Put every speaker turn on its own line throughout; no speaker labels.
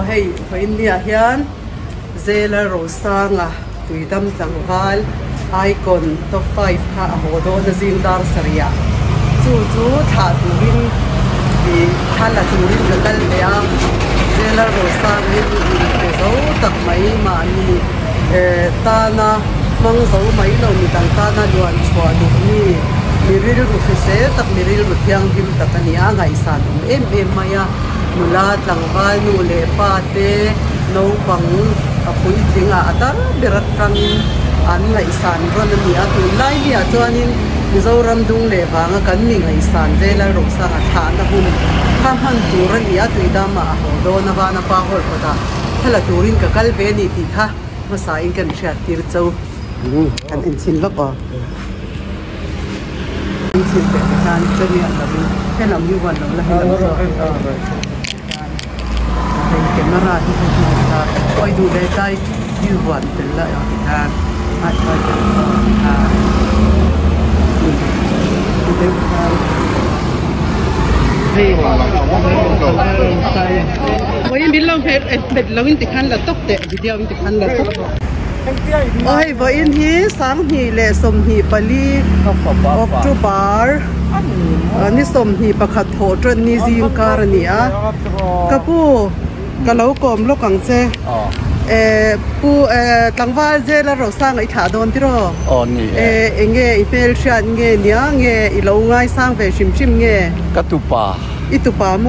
hey for India hian zela rosanga tuidam tangwal icon top 5 kha hodo na zindar saria chu tha turin di thala turin kal bea zela rosang ni te zo tak mai ma ni tana mang zo mai lo ni tang tana luan chwa du ni miril ru se tak miril ru thiang dim takania ngai san em maya mula tlangwal nu le pa te no pang apui tinga atar berat kang an ngai san ron ni a tu lai ni a chuanin mizoram dung le wanga kan mi ngai san zela roksa a tha na hun kham han turan ni a tuidama a ho do na ba na pa hol pata thala turin ka kal ve ni ti kha masa in kan sha tir chau an in chin va pa in chin te kan chani a labi helam yu wan la helam cameraที่เขาทำนะคอยดูได้ใกล้ยืดหวันเป็นละอย่างที่ทางมาคอยกันทางดูได้ทางที่ใช่วันนี้บินลงเพจเบ็ดลงอินติคันละตกเตะวิดีโออินติคันละตกโอ้ยวันนี้สังหีเละสมหีปลีออกจูบาร์อันนี้สมหีประคัดโถจนนี่ซิงการนี่อ่ะกระปูกะเหลากลมโลกังเจปูตังว่าเจแล้วเราสร้างไอ้ถาโดนที่รอนี่เงยเปลชันเงยเนี้ยเงยอีเราง่ายสร้างไปชิมเงย
กะตุปา
อีตุปาโม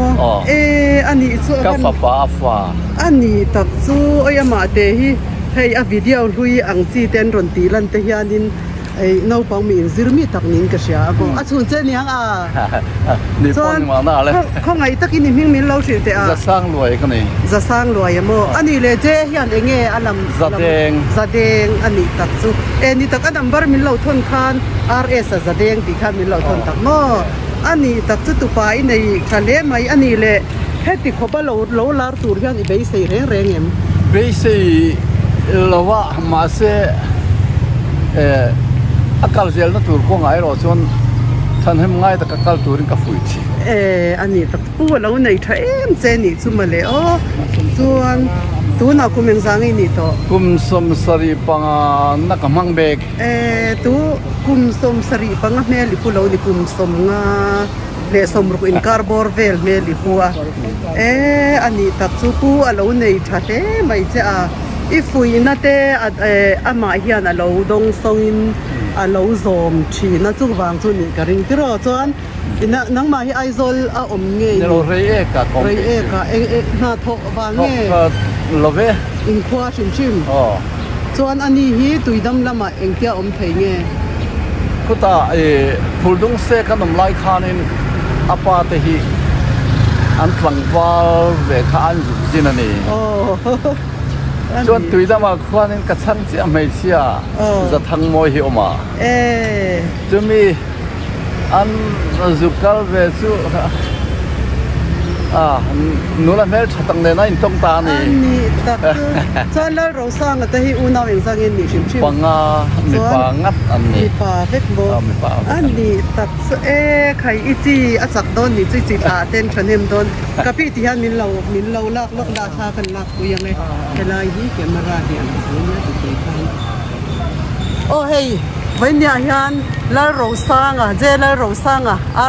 อันนี้สู้
กะฟ้าปาฟ้า
อันนี้ตักสู้ไอ้มาเตฮีให้อวิดีโอลุยอังซีเต้นรนตีลันเทียนินไอ้น้องปองมีซิรมีตักนินกระเชียบอ่ะส่วนเจนี่อ่ะ
นี่ปองมาหน้าเลย
ข้างไงตักอินมิ่งมินเราเสียแต่
จะสร้างรวยกันนี่
จะสร้างรวยโมอันนี้เลยเจเฮียนเองอันลำ
จะ
แดงอันนี้ตักสู้นี่ตักอันดับบาร์มินเราทนคาน RS จะแดงตีคานมินเราทนตักโมอันนี้ตักจุดตุปายในทะเลไหมอันนี้เลยเฮ็ดติขบเราลาร์ตูร์ยันอีเบย์เร่งเอ็ม
เบย์เราว่ามาเสอากาศเจลนั่นตัวก็ง่ายรอจนท่านให้ง่ายแต่อากาศตัวนี้ก็ฝุ่นชี
อันนี้ตักปูเราในไทยเจนี่จุมาเลยส่วนตัวนักคุมยังสังอินี่ต่อ
คุมสมสรีปังนักมังเบก
ตัวคุมสมสรีปังเมลิปูเราดิคุมสมงาเลสมรุกอินคาร์บอร์เวลเมลิปูอันนี้ตักจูปูเราในไทยไม่ใช่อีฟุยนั่นเต้อามาเฮียนเราดงซงเราโจมชีนั่นจุกวางจุนี่กระริงที่รอจวนนังมาให้ไอโซลอมเงย
เราเรียก
กับน่าทกวางเงย
เราเว
อินควาชิมจวนอันนี้ฮีตุยดำละมาเองเที่ยวอมเพยเงย
ก็ตาผู้ดงเสกขนมไล่ขานินอาปาเตฮีอันฝังวาลเวคอันจินันี่ส่วนตุยดำมาคว้านี่กระชั้นเสียไม่เสียจะทั้งมวยหิวมาจะมีอันจุกลเวสุนู่นละเมลชัดตั้งเลยนะอินตรงตานี่
อันนี้ตักจนแล้วเราสร้างแต่ที่อุณหภูมิสร้างเงินนี่ชิม
ปังมีปังงัดอันนี้
มีป่าเฟกโบอันนี้ตักใครอีจีอาจักโดนนี่จีตาเต้นชนเฮมโดนกับพี่ที่ฮันมินเราลากดาชากันลากกูยังไงเวลาฮีเกมราเดียนนี่นะติดกันโอ้เฮ้ยวันนี้ฮันแล้วเราสร้างเจแล้วเราสร้าง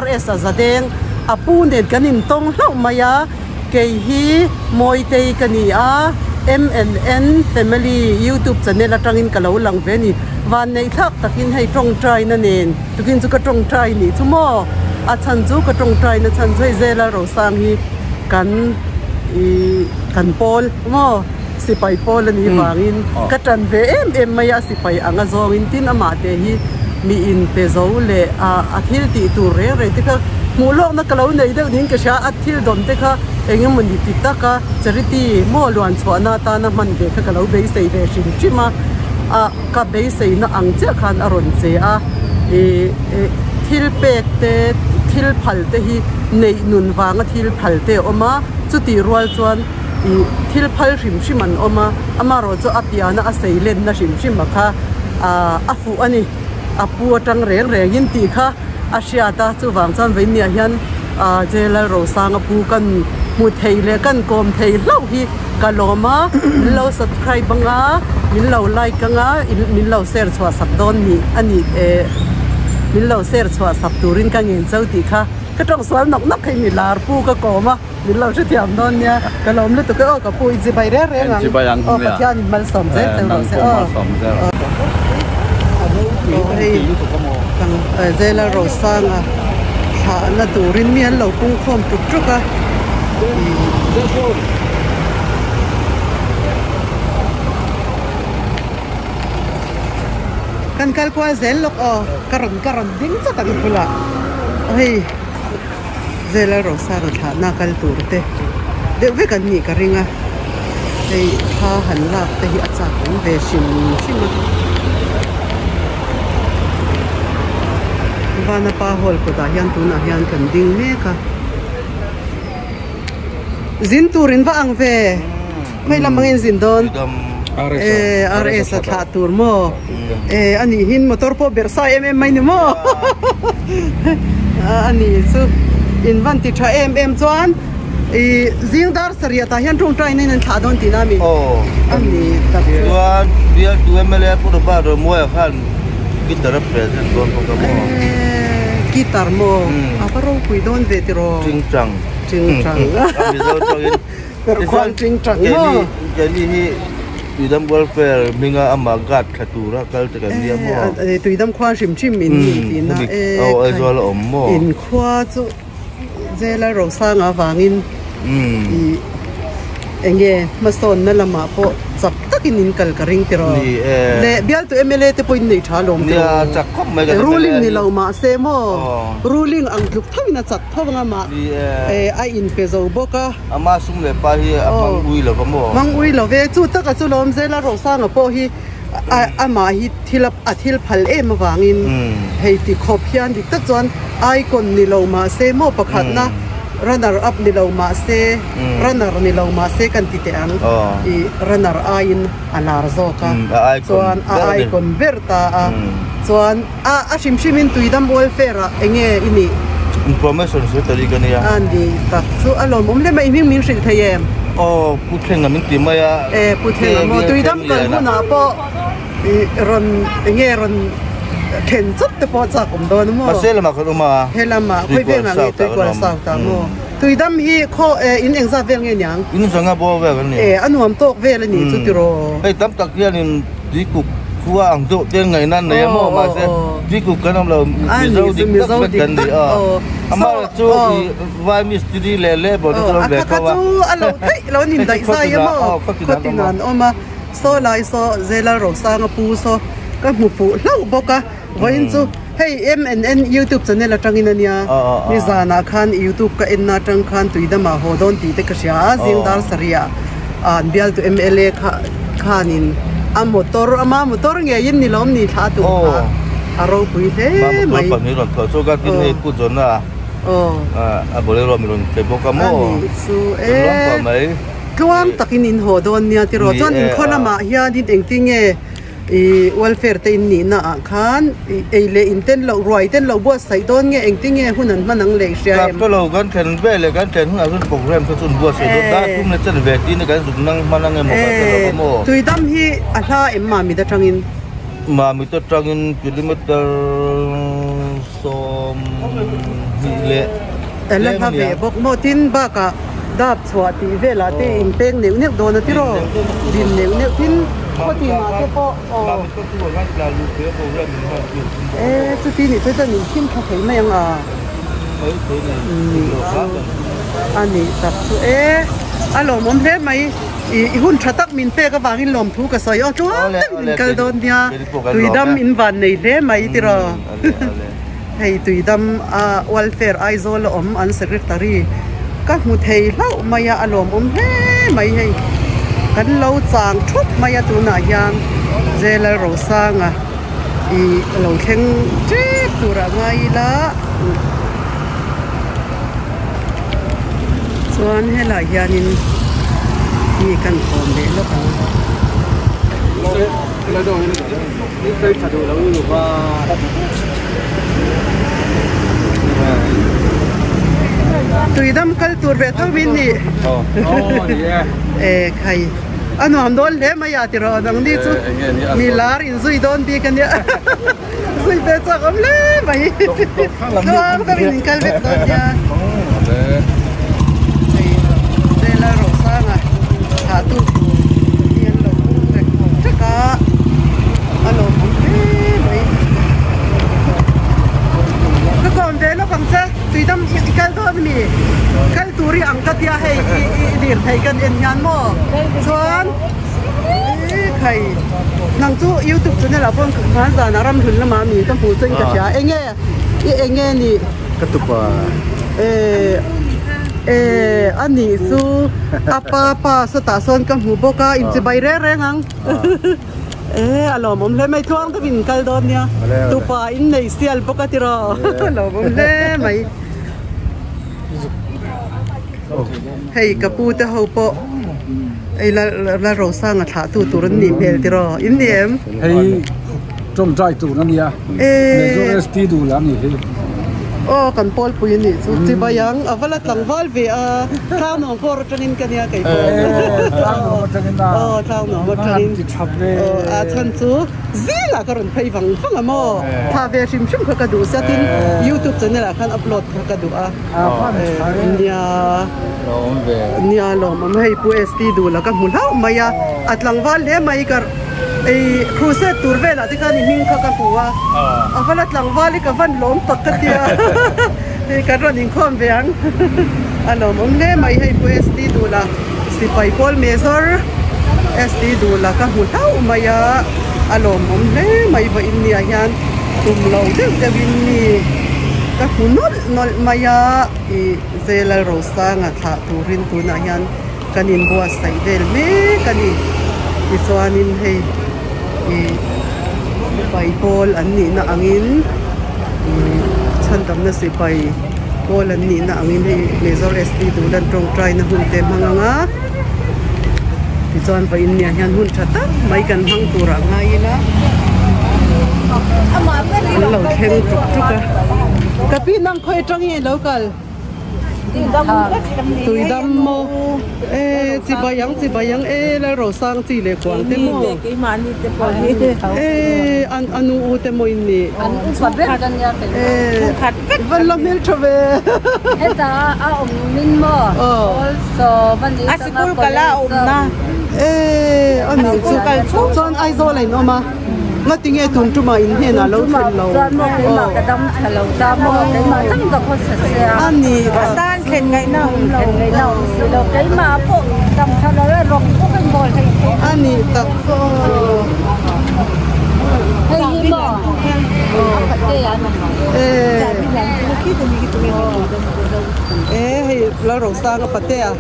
RS จะเด้งอาปูเด็ดกันนิมตรงเล่ามายาเกยฮีมวยเตยกันนี่MNN Family YouTube channel ตั้งอินกับเราหลังเวนี่วันในทักตะกินให้ตรงใจนั่นเองตะกินจุกตรงใจนี่ชั่วโมงฉันจุกตรงใจนะฉันช่วยเจแล้วเราสร้างฮีกันโพลโม่สิไปโพลนี่วางอินกระจันเวมายาสิไปอ่างจงอินตินอามาเตฮีมีอินเปโซเลอาทิตย์ที่ตัวเร่ที่ก็มูลนักเล่าในเรื่องนี้ก็ใช้อาทิตย์ดนตรีค่ะเองมันดีติดตาค่ะจริตโมล้วนสวนาตานะมันเด็กก็เล่าเบสเบสิชิมากับเบสน่ะอังเจ้าขันอารมณ์เสียทิลเป็ดเตทิลพัลเตฮีในนุนวางทิลพัลเตออกมาจุดที่รัวจวนทิลพัลชิมันออกมาอามาโรจอพิยานะอาศัยเล่นนะชิมาค่ะอาฟูอันนี้อาปูจังเร่งยินตีค่ะอาเซียตาจู่วางจวนเวียนยัน เจลโรซางปูกันมุดเทเลกันกอมเทเล่าฮีกะโลมามินเราสับใครบังอามินเราไลค์กังอามินเราเซอร์สวาสับดอนนี่อันนี้มินเราเซอร์สวาสับตูรินกังเงินเจ้าตีค่ะก็ต้องสวนนกให้มิลาร์ปูก็กอมามินเราจะเทียมดอนเนี่ยกะโลมเลยตัวก็กับปูอิจิบายเร่ๆอ่ะปัจจัยนี่มันสมเด็จแต่เราเสียเจลโรซางอ่ะถ้านาตูรินเมียนเรากุ้งคอมจุกๆอ่ะกันกัลกว่าเซลล์อ๋อการันดิ้งจะตั้งพละเฮ้ยเจลโรซางถ้านักกัลตูร์เตเดี๋ยวเวกันนี่กระริงอ่ะเฮ้ยถ้าหันหลักแต่ที่อาจารย์เวชิมบ้านป้าฮอลก็ได้ยันตุนยันกันดิ้งเมกะซินตูรินว่าอังเวไม่ลำบากซินโดนRS ถ้าตูร์โมอันนี้หินมอเตอร์พอเบอร์ไซไม่นี่โมอันนี้สุอินวันติชาจวนซิงดาร์สเรียตายันตรงใจนี่นั่นถ้าโดนตีนามีอันนี้ตัด
ตัวเบียร์ตัวเมล่พูดว่าเราโมยขันกิตาร์เพรสโดนพวกโม
กีตาร์โมapaเราคุยโดนเวทีรอ
จริงจัง
เป็นความจริงจังโม
jadi tuidam welfare minga amagat khatura kal te kan dia mo
tuidam khwa shim in ni na
ai zo la om mo
in khwa chu zela ro sa nga wangin enge mason na lama po chak takin in kal karing tiro le bial to MLA te point nei thalom
te chak khop mai ga
ruling ni lo ma se mo ruling ang thuk thawina chak thawanga ma ai in pezo boka
ama sum le pa hi amang ui lo mo
mang ui lo ve chu taka chu lom zela ro sa nga po hi ama hi thilap athil phal em wangin hei ti khop hian dik tak chuan icon ni lo ma se mo pakhat na runner up ni lo ma se runner ni lo ma se kan ti te ang I runner ain anar zo ka chuan icon berta chuan a shim in tuidam welfare enge ini
information so tari kan ya
andi tak chu alom le mai ming sil thayem
puthenga min ti maya
puthenga mo tuidam kal huna po ron enge ronเข็นจุดแต่พอจากผมโดนมั้ง
มาเซลมาคนมา
เฮลมาคุยเรื่องอะไรตัวกวนสาวตามมั้งตุยดำฮีข้ออินเองซาเวงเงี้ยยัง
อินสังกับ่เวกันนี่
อันนั้นตกเวลนี่จุดที่รอ
ไอ้ตั้มตักเรียนดีกุกคัวอังโตเตียงไงนั่นเนี่ยมั้งมาเซดีกุกกันเรามีเจ้าดิกันดีอามาจูวายมิสตรีเล่ๆบอกที่เราแบบว่า
เราเฮ้ยเราหนิได้ใช่มั้งก็ตินันออกมาโซไลโซเซลาโรซางปูโซก็หมูปูเล่าบอกกันวันจูเฮ้ย MNN YouTube จะเนี่ยละจังอินเนี่ยมีจานาคัน YouTube ก็อินนาจังคันตุยดมาโหดอนตีเตกเสียซิงดาร์สเรียเบียลตุ MLA คันินมอเตอร์เงี้ยยินนี่ล้อมนี่ท้าตัวเราคุยเฮ้ย
ไม่ปัจจุบันเขาโชกัดที่นี่พูดจนนะบอกเลยเรามีคนเป็นพวกกโมร้องกว่าไหม
กวางตะกินินโหดอนเนี่ยที่เราจนอินคนละมาเฮียดินเองติงเงwelfare เต็นนี่นะคันเลอินเต็นเรารวยเต็นเราบวชใส่ต้นเงี้ยเองติงเงี้ยหุ่นนั้นมันนังเล็กเชีย
ร์ก็เรากันแข่งเวเลยกันแข่งหุ่นโปรแกรมทุนบวชใส่ต้นได้ทุ่มในเส้นเวทีในการสุดนั่งมานั่งเงี้ยหมดเลยโม่
ตุยดำฮีอะไรมามีตะจังอิน
กิโลเมตรสองเละ
แต่แล้วถ้าเวบอกโมตินบ้ากะดับสวัสดีเวลาที่อิงเป้งเหนียวเนี่ยโดนที่รอดินเหนียวเนี่ยทิ้งก็ตีมาแค่พอจุดที่นี่จะหนีขึ้นเขาเห็นไหมยังอันนี้ตัดอารมณ์มันเท่ไหมหุ่นชัดตักมินเต้ก็วางอินลมทุกข์กับสอยจ้วมินกระโดดเนี่ยตุยดำอินวันในเท่ไหมที่รอให้ตุยดำwelfare ไอโซลอมอัน secretary ก็มุเทยเล่ามายาอารมณ์เท่ไหมให้กันเราจางทุบมายาตัวหน้ายางเจลโรซางเราเข่งเจ็บตัวไงละส่วนให้หลายยานินมีกันพร้อมเลยแล้วกัน
เราดูนี่เคยถ่ายดูแล้วอยู่ว่า
tui dam kal tur ve thau min niใครอันนั้นโดนเละมาอยากจะรอดังนี้จุมีลารินซุยโดนดีกันเนี่ยซุยเตะจักรเล่ไปก็เป็นกันเวทโดนเนี่ยเดลาโรซ่าอ่ะหาตู้เรียนหลงเด็กจักรอารมณ์ไปก็ก่อนเดลาฟังซะตุยดำอีกกันก็มีกันตูรีอังกัดยาให้ดีร์ให้กันเอ็นยันโม่ส่วนใครนังจูยูทูบชาแนลเราเพิ่งผ่านสารรำหุ่นละมามีต้องพูดจริงกับยาเองไงนี่
กระตุกว่า
อันนี้สู้ป้าสตาร์ส่วนกับหูโบกาอินจะใบแรงงังอารมณ์ผมเลยไม่ท่วงที่บินกันโดนเนี่ยตุปาอินในเซียลปกติรออารมณ์ผมเลยไม่ให้กระปูแต่เขาปะไอ้ละเราสร้างอ่ะถาตัวนั้นหนีเพลติรออินเดียม
ให้จงใจตัวนั้นเนี่ยในโซเอสตีดูแล้วนี่
โอ้กันพอลปุยนี่สุดที่บายังเอาเวลาตั้งวอลวีข้าวหนองพอรถนินกันเนี่ยไก่พอ
ข้าวหนองรถนินนะ
ข้าวหนองรถนินฉันซูซีละก็รนไปฟังอ่ะโม่ถ้าเวชิมเขากระดูเสียทินยูทูบจะเนี่ยคันอัพโหลดเขากระดูเนี่ยลงมันให้ผู้เอสตีดูแล้วก็หุ่นเท้ามายาอัดหลังวอลเนี่ยมาอีกไอ้ครูเซตตูร์เวล่ะที่การนิ่งเขากันหัวเอาฟันหลังวาลิกับฟันล้มตกกันเดียวที่การรอนิ่งข้อมเบียงอันนั้นผมเล่ไม่ให้ผู้เอสตีดูละสิไปพอลเมเซอร์เอสตีดูละก็หุ่นเท้ามายาอันนั้นผมเล่ไม่ไปอินเดียยันตุ่มเราเด็กวินนี่ก็หุ่นนอลมายาอีเซลโรซ่างะท่าตูรินตูนายันกันอินบัวใส่เดลเมกันอิอีสวานินให้ไปโพลอันนี้นะอังอินฉันทำนะสิไปโพลอันนี้นะอังอินให้เมเซอร์เอสตีดูดันตรงใจนะหุ่นเต็มหังงะที่จวนไปอินเนี่ยยันหุ่นชัดตั้งไม่กันหังตัวร่างไงนะเราเข่งจุกจุกอะกะพี่นั่งคอยจังยี่แล้วกันตุยดำโมจีบายังแล้วเราสร้างจีเล็กกว่าเต็มโมอันนู้เต็มโมอินนี่วันละมิลชเว
มินโมอาสกุลกะลาอมนะ
อันนี้สุกัลจอนไอโซเลยเนาะมางั้นที่เงี้ยทุ่มจุมาอินเฮน่ะเราเห็นเราอันนี้
ด้านเห็นไงน้องเราได้มาพวกดำทะเลลงพวกเป็นบอลให้
อันนี้ตัก
ให้ยี่บ่
ให้เราสร้างกับประเทศ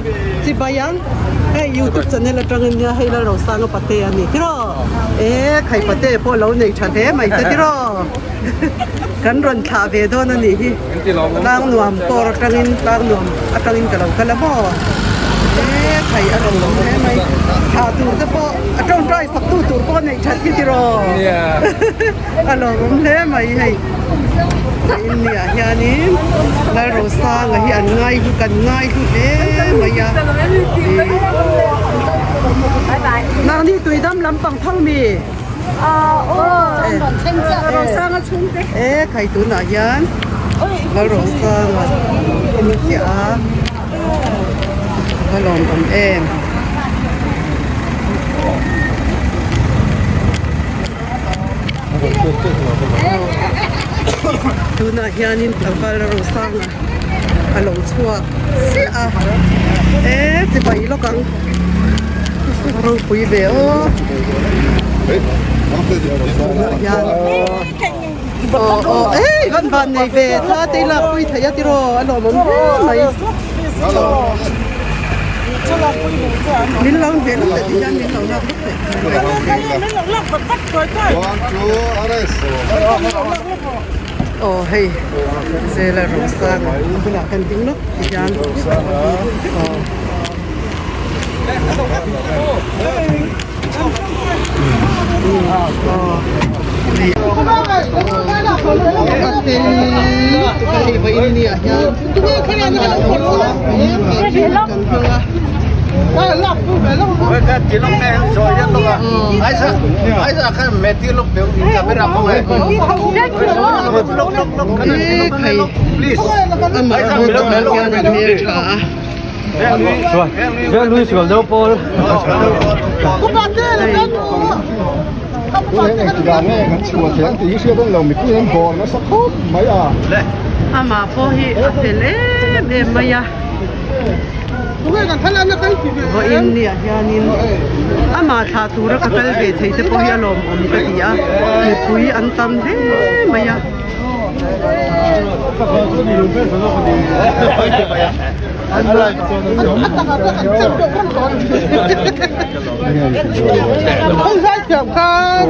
ที่บายังให้ยูทูบชาแนลจังเงี้ยให้เราสร้างกับประเทศนี่ที่รอใครประเทศพวกเราในชาติไม่ใช่ที่รอกันรอนชาเวดนั่นนี่ล้างนวมปอร์จังอินล้างนวมจังอินกับเรากันละบ่ใครอารมณ์แม่ไม่ชาตูจะพอจ้องใจสักตู้ตูป้อนในชาติที่รออารมณ์แม่ไม่ให้อินเดียยานี้แล้วเราสร้างอะไรอันง่ายคือกันง่ายคือมายานางนี่ตุยดำลำปังเท่ามี
เราสร้างมาชุ่มเต้
ใครตุนอายันแล้วเราสร้างอินเดียก็ลองทำตุนอายันินทำการเราสร้างอารมณ์ชั่วเสียจะไปแล้วกันเราคุยเบลยันวันในเบลถ้าตีละคุยทายาติโรอารมณ์มันไม่ลิ้นเราเห็นแต่ที่ยันลิ้นเราหน้าพุทธโอ้เฮ้ยเซลล์รูซ่าคุณอากันดิ้งเนาะยัน Hey. Kali ba ini ya?
Ôi cái chỉ lúc này rồi nhất lúc à, ai sao cái mẹ tí lúc biểu camera không ấy, lúc please, ai sao lúc Ve Luis gol deu por.
Ama pohi atele me maya. Ho India hianin ama tha tura ka kal ve thei te pohi alom om ka dia ni pui an tam de maya
không sai chậm khăn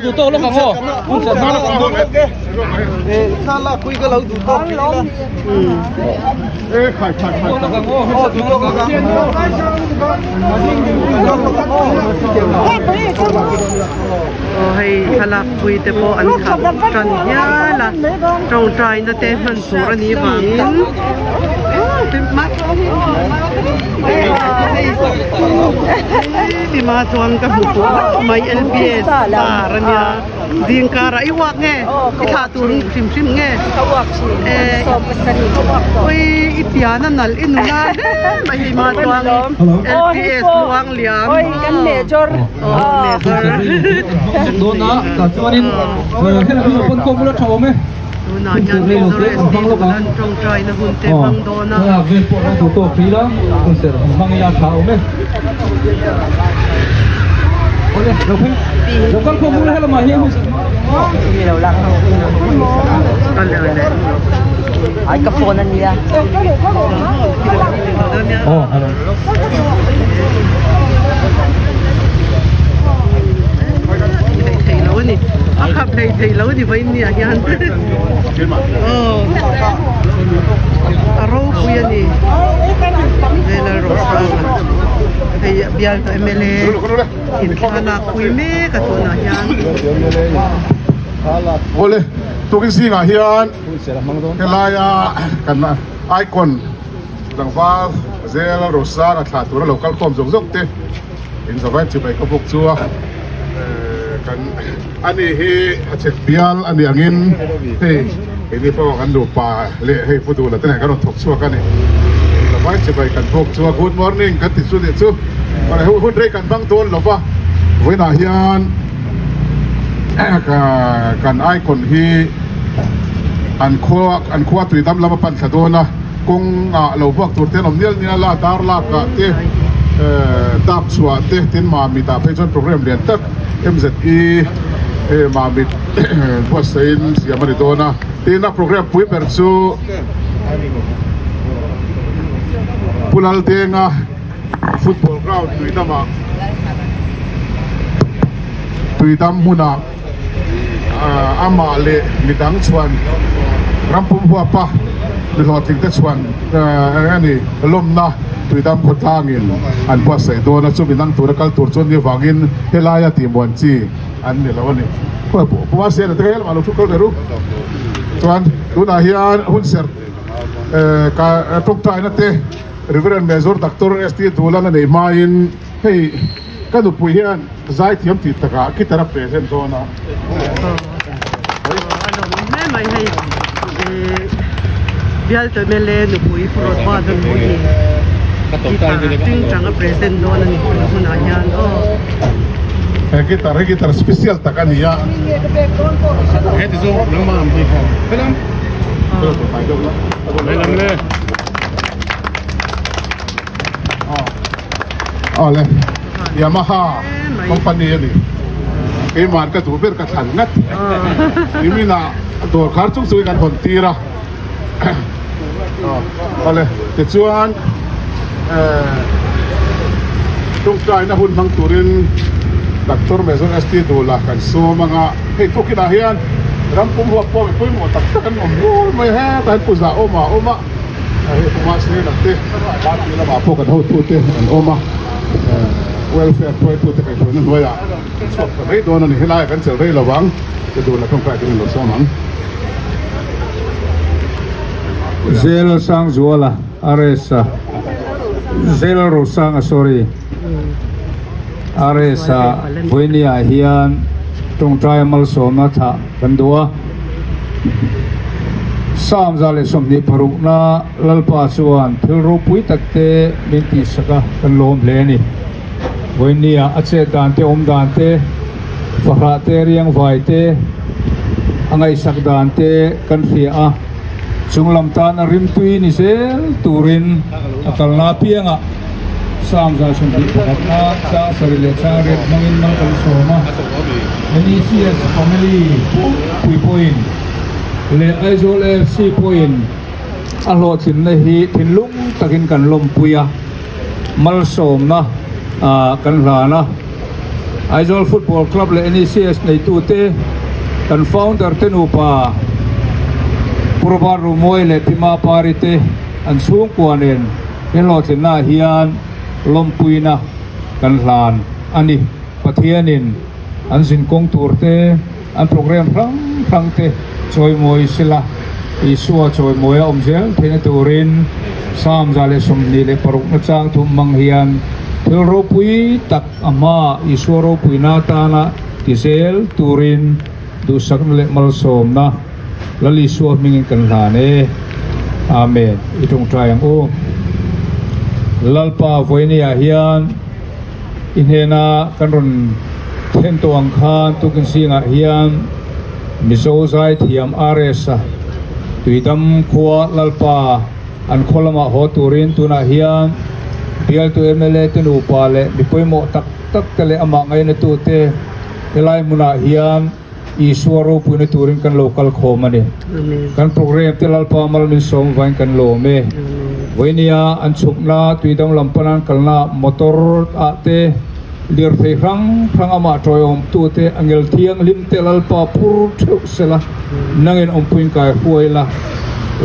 Tutup lo kamu.
Salah kui kalau tutup.
Hey, halak kui te po an khap tran ya la trong trai na te han sur ani wangin ma di ma tuang ka bu mai LPS rania ding kara I wak nge I tha turun sim nge oi ipiana nal inuna mai ma tuang LPS luang liam
oi kan major
Dona cả cho nên rồi thế là bây giờ con công nó trầu mấy
Dona yan restaurant trong trai na hun te bang dona
là về bộ nó thủ tục phí đó con sẽ mang ra trầu mấy ôi đâu phải đâu con công hay là mà hiếm
gì đâu lăng ai cà phê anh nha
ni akap thei lo di vai ni hian aro puya ni vela rosa hei bial to MLA in khala kui me ka to na hian
ole tukin singa hian kelaya kan icon dangwa zela rosa ka thla tur local com jok jok te in zawai chi bai ka bok chuwa kan ani hi hachek bial ani angin he ini po kan lupa le he futu la tena kan thok chuwa kan ni zawai chi bai kan bok chuwa good morning kan ti chu ni chu para hu hun re kan bang ton lopa voina hian kan icon hi an khwa tui dam lama pan thadona kung lo bak tur ten om nial nia la dar la ka te tap chua te tin ma mi ta phechon program lian tak MZE ma mi postein siamani dona tina program pui per chu pulal denga football ground tui dam muna ama le midang chuan rampum hua pa mi lo ting te chuan ani lomna tui dam khotangin an pa sai do na chu minang tur kal tur chon ni wangin helaya ti mon chi an ni lawani ko pa se na tel ma lo kal deru chuan tu na hian hun ser ka tok tai na te reverend major doctor ST Dulan nei main hei kanu pui hian zai thiam ti taka kitara present dona
mai hei bial to mele no pui pro ba don mui ting chang present don ni huna hian
gitar special takania het zo lama am hi film le oleh Yamaha company ni iman ka tu ber ka thangat imina dor khar chung sui kan hon tira oleh te chuan tung trai na hun bang turin Dr. Meson ST dola kan so mga hey to kinahian rampum huwag po mo taktakan mo may ha kahit po sa oma ay pumas niya natin bakit nila mapo kan ho tute ang oma welfare po ito kay po nang wala so kay doon ni hilay kan sel relo bang dola kong kay din lo samang
Zelo sang zuala aresa Zelo rosang sorry aresa Voinia hian tung trai mal soma tha bandua sam zale somni parukna lalpa chuan thilro pui takte minti saka kan lom leni Voinia ache dante om dante fahra te riang vai te angai sak dante kan ria chunglam tan rim tui ni sel turin akalna pianga sam za somni paratna cha sarile cha ret mangin mang kal soma NECS family 3 point le aizol FC point alo thin na hi thin lung takin kan lom puya mal som na kan la na aizol football club le NECS nei tu te kan founder tenu pa purba rumoi le tima parite an sung kwanen elo thin na hian lom puina kan hlan ani pathianin an sin kong turte an program rang te choi moi sila isua choi moi om zel thena turin sam zale somni le paruk na chang thum mang hian thilro pui tak ama isuro pui na ta na tisel turin du sakn le mal som na lali suah mingin kan hlane amen itong tryang o lalpa Voinia hian inhena kanron then to ang khan tu kan singa hian mizo zai thiam aresa tuidam khwa lalpa an kholama ho turin tuna hian bial tu MLA tenu pale bipoimo tak tele ama ngai na tu te elai muna hian iswaro pune turin kan local khomani kan program te lalpa mal min som vain kan lo me Voinia an chukna tuidam lampanan kalna motor ate lir thei rang ama toyom tu te angel thiang lim te lalpa pur thu sela nangin ompuin kai huaila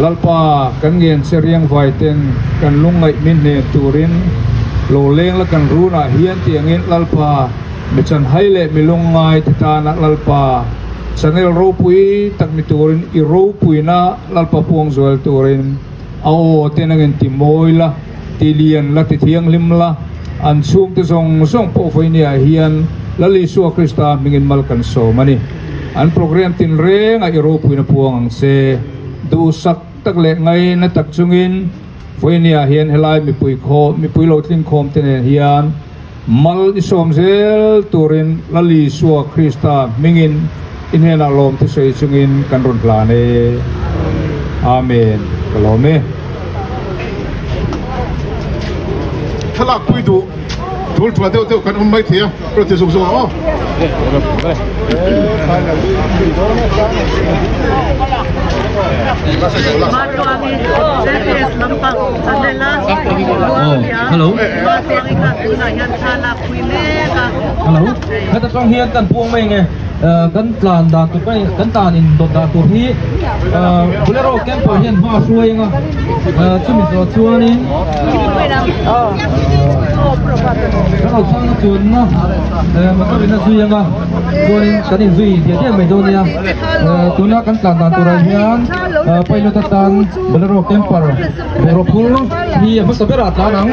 lalpa kan ngen seriang vai ten kan lungai min ne turin lo leng la kan runa hian tiangin lalpa mechan haile milungai tana lalpa channel ro pui tak mi turin I ro pui na lalpa puang zual turin ao tenangin timoila tilian la ti thiang lim la an sung te song po Voinia hian lali suwa Krista mingin malkan so mani an program tin reng a Europe na puang ang se du sak tak le ngai na tak chungin Voinia hian helai mi pui lo tling khom ten hian mal isom zel turin lali suwa Krista mingin inhena lom te sei chungin kan ron plane amen kalome
thalak pui du tul thua teu kan mai thia pro te sung o
hello kata tong hian kan puang mai nge kan tlan da tu kai kan tan in dot da tu hi bolero camper hian ma suai nga chumi so chuani kan au sang chun na ma ta bina zui nga chuan kan in zui dia dia mai do nia tuna kan tlan da tu ra hian pailo ta tan bolero camper bolero full hi ma ta bera ta nang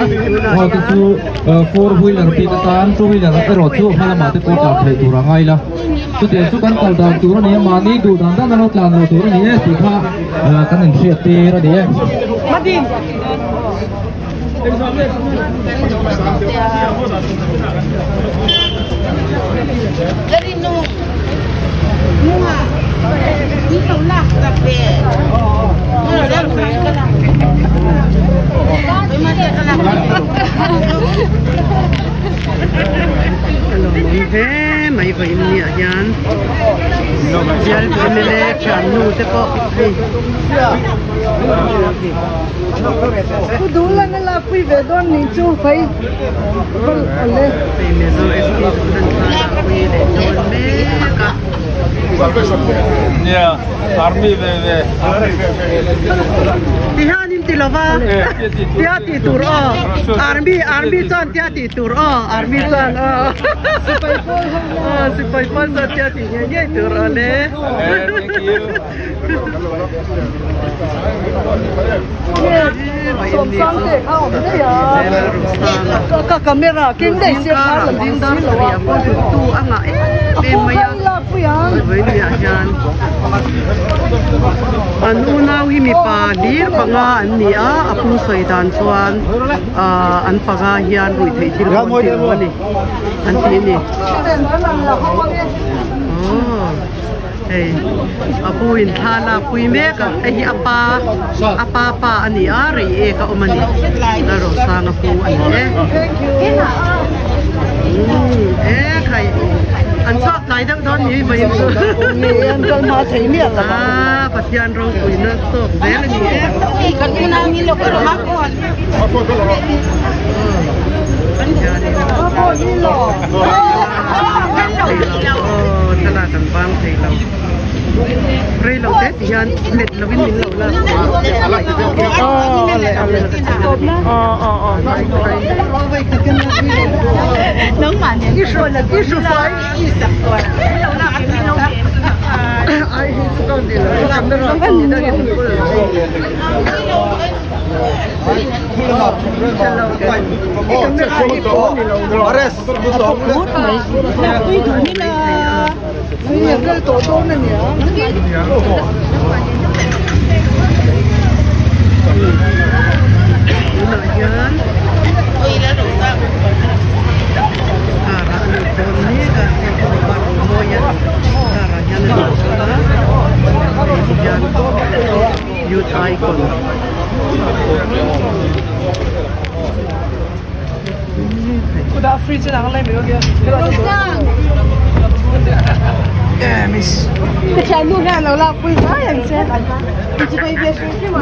ha tu 4 wheeler pi ta tan 2 wheeler ta ro chu hala ma te ko ta thai tu ra ngai la tu te su kan kal da tu ra ni ma ni du dan dan no tlan no tu ra ni ti kha kan in sia te ra de madin
jadi nu mua ni tau la ka pe no la ka la
thế mấy vậy nhỉ Yan Yan cái này là chăn nuôi thế có cái
cứ đủ là nó là quý về đón mình chú phải lên
thì mình rồi em đi làm quý để đón bé cả
Yeah, army về.
thì hai nim tilo va tia ti tur army chan tia ti tur army chan sipai pol sa tia ti ye tur le
sôm sang thế không đấy à các camera kinh đấy sẽ phá là
din dar sria ko tu anga em maya với nhà Yan anh nào hi mi pa dir panga an nia apu soi dan chuan an paga hian rui thei thil kon ti ani an ti ni ei apu in thala pui me ka ei apa pa ani a rei e ka omani na ro sang apu ani khai anh chọn lại đâu đó như vậy
anh cần mà thấy miệng
à phát hiện rồi tụi nó tốt dễ là gì ấy
cái cái nào như lúc đó mắc còn
thế là cần băng thì lâu rồi lâu tết thì anh mệt là bên mình lâu là
nướng mà
cái số phải ai không đi là làm được không gì đâu
cái tổ tôm này nhỉ
youth icon
udah free chứ nào lên mình kia miss cái chai nước này là quý giá em xem chỉ có việc gì mà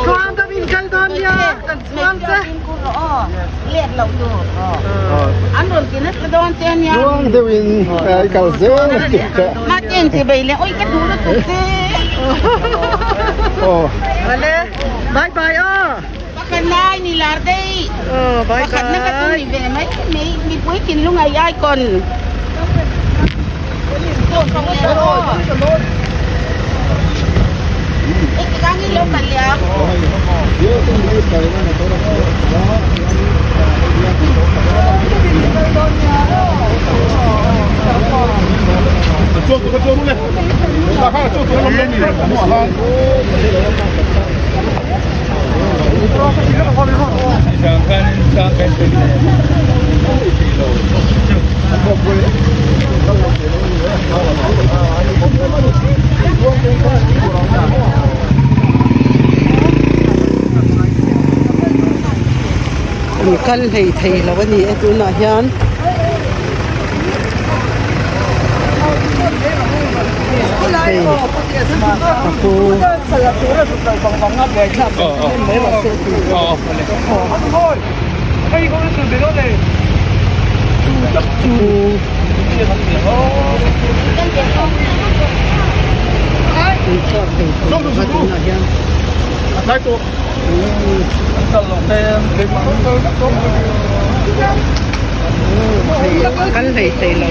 Khoan ta bin kai don ya kan suam cha
liệt lẩu đồ ăn rồi thì nó don chen nha
Luang tu in kau zeng.
mà chen thì bày lẹ ôi cái thú nó tụt thế
Oh,
vale bye bye
cái này ni là đây
bye
cái nó cái tụi về mấy mấy cuối kinh lúc ngày ai còn cái này lâu mà liệt
Chốt luôn này. Là khác chốt nó lên đi. Mua lan.
Kan thei lo ni tu na hian aku kan thei lo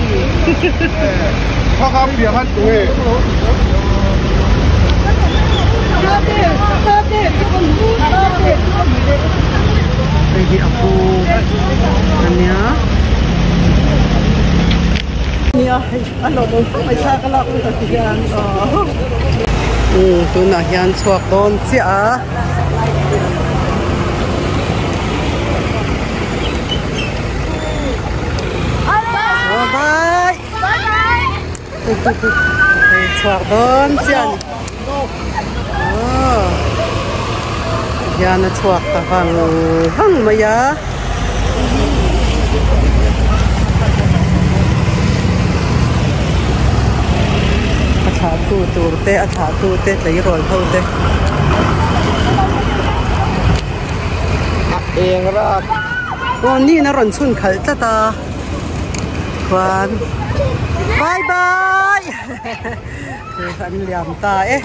Kakak dia kan tu.
Jadi aku Ania Ania ano dong may saka lang ko sa tiyan tu na hian chuak don chia bye chuak don chia hian chuak ta hang maya thả tu te thả tu te lấy rồi thôi te
eng ra
con ni nó run chun khal ta quan bye bye anh liam ta ấy